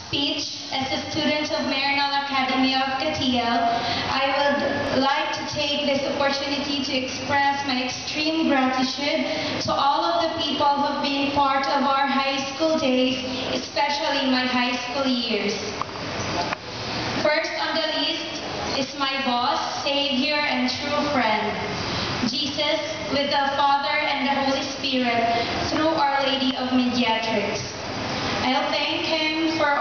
speech as a student of Marinol Academy of Katiel, I would like to take this opportunity to express my extreme gratitude to all of the people who have been part of our high school days, especially my high school years. First on the list is my boss, savior, and true friend, Jesus, with the Father and the Holy Spirit through Our Lady of Mediatrix. I'll thank him for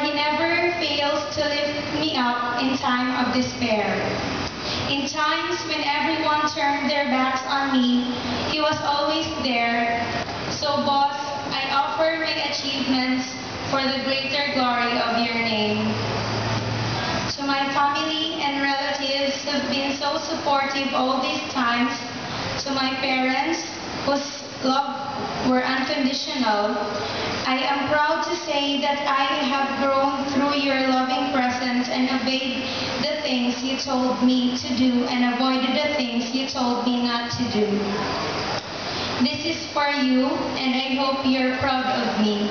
he never fails to lift me up in time of despair. In times when everyone turned their backs on me, he was always there. So boss, I offer my achievements for the greater glory of your name. To my family and relatives who have been so supportive all these times, to my parents whose love were unconditional, I am proud to say that I have grown through your loving presence and obeyed the things you told me to do and avoided the things you told me not to do. This is for you, and I hope you're proud of me.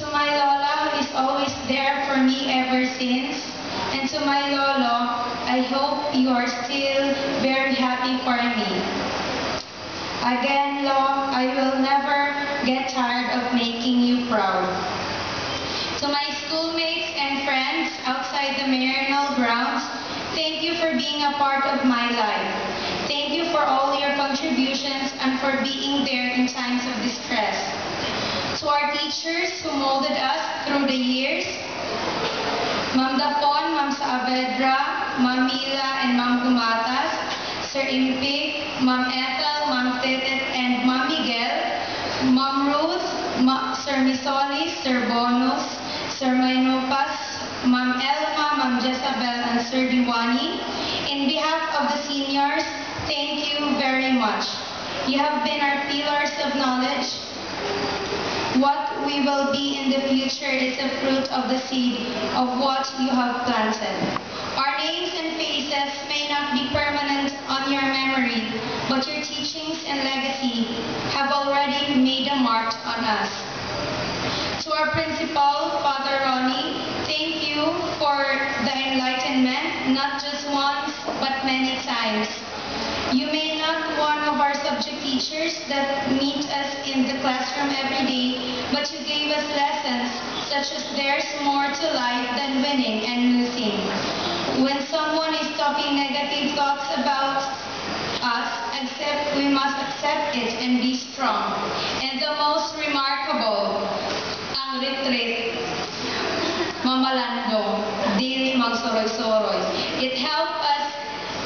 To my Lola, who is always there for me ever since, and to my Lolo, I hope you are still very happy for me. Again, Lo, I will never get tired of making you proud. To my schoolmates and friends outside the Marinol grounds, thank you for being a part of my life. Thank you for all your contributions and for being there in times of distress. To our teachers who molded us through the years, Ma'am Dapon, Ma'am Saavedra, Ma'am Mila, and Ma'am Gumatas, Sir Impik, Ma'am Ethel, Ma'am Tetet, and Ma'am Miguel, Ma'am Ruth, Sir Misolis, Sir Bonus, Sir Mainupas, Ma'am Elma, Ma'am Jezabel, and Sir Diwani. In behalf of the seniors, thank you very much. You have been our pillars of knowledge. What we will be in the future is a fruit of the seed of what you have planted. Our names and faces may not be permanent on your memory, but your teachings and legacy have already made a mark on us. To our principal, Father Ronnie, thank you for the enlightenment, not just once, but many times. You may not one of our subject teachers that meet us in the classroom every day, but you gave us lessons such as there's more to life than winning and losing. When someone is talking negative thoughts about us, we must accept it and be strong. And the most remarkable, ang retreat, mamalandong, dili magsoroy-soroy. It helped us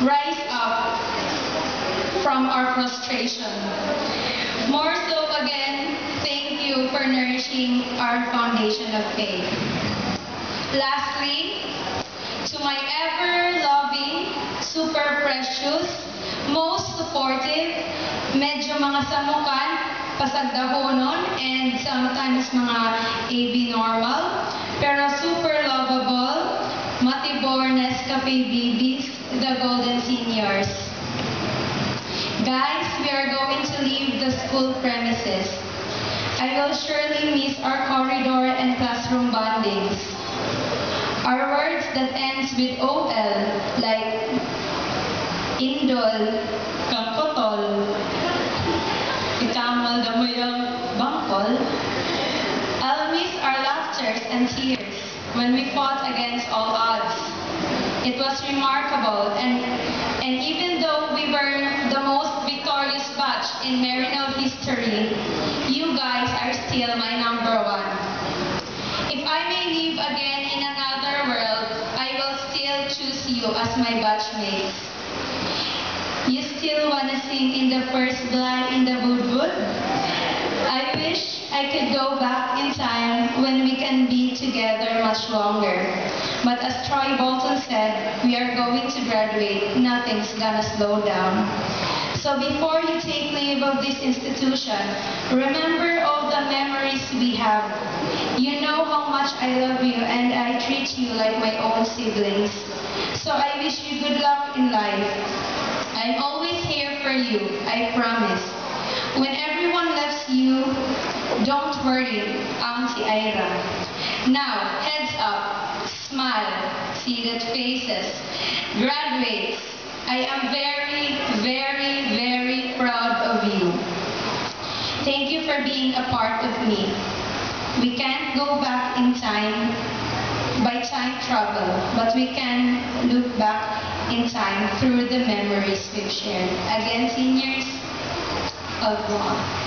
rise up from our frustration. More so again, thank you for nourishing our foundation of faith. Lastly, to my ever-loving, super precious, most supportive, medyo mga samukan, pasagdahonon, and sometimes mga AB normal, pero super lovable, Matibornes Cafe Babies, the Golden Seniors. Guys, we are going to leave the school premises. I will surely miss our corridor and classroom bondings. Our words that ends with OL, like Indol, Kangkotol, Ikamal Damayang Bangkol. I'll miss our laughters and tears when we fought against all odds. It was remarkable, and even though we were the most victorious batch in Marinol history, you guys are still my number one. If I may live again in another world, I will still choose you as my batchmates. You still wanna sing in the first blind in the wood? I wish I could go back in time when we can be together much longer. But as Troy Bolton said, we are going to graduate. Nothing's gonna slow down. So before you take leave of this institution, remember all the memories we have. You know how much I love you and I treat you like my own siblings. So I wish you good luck in life. I'm always here for you, I promise. When everyone loves you, don't worry, Auntie Ira. Now, heads up, smile, seated faces. Graduates, I am very, very, very proud of you. Thank you for being a part of me. We can't go back in time by time travel, but we can look back in time through the memories we've shared. Again, seniors, au revoir.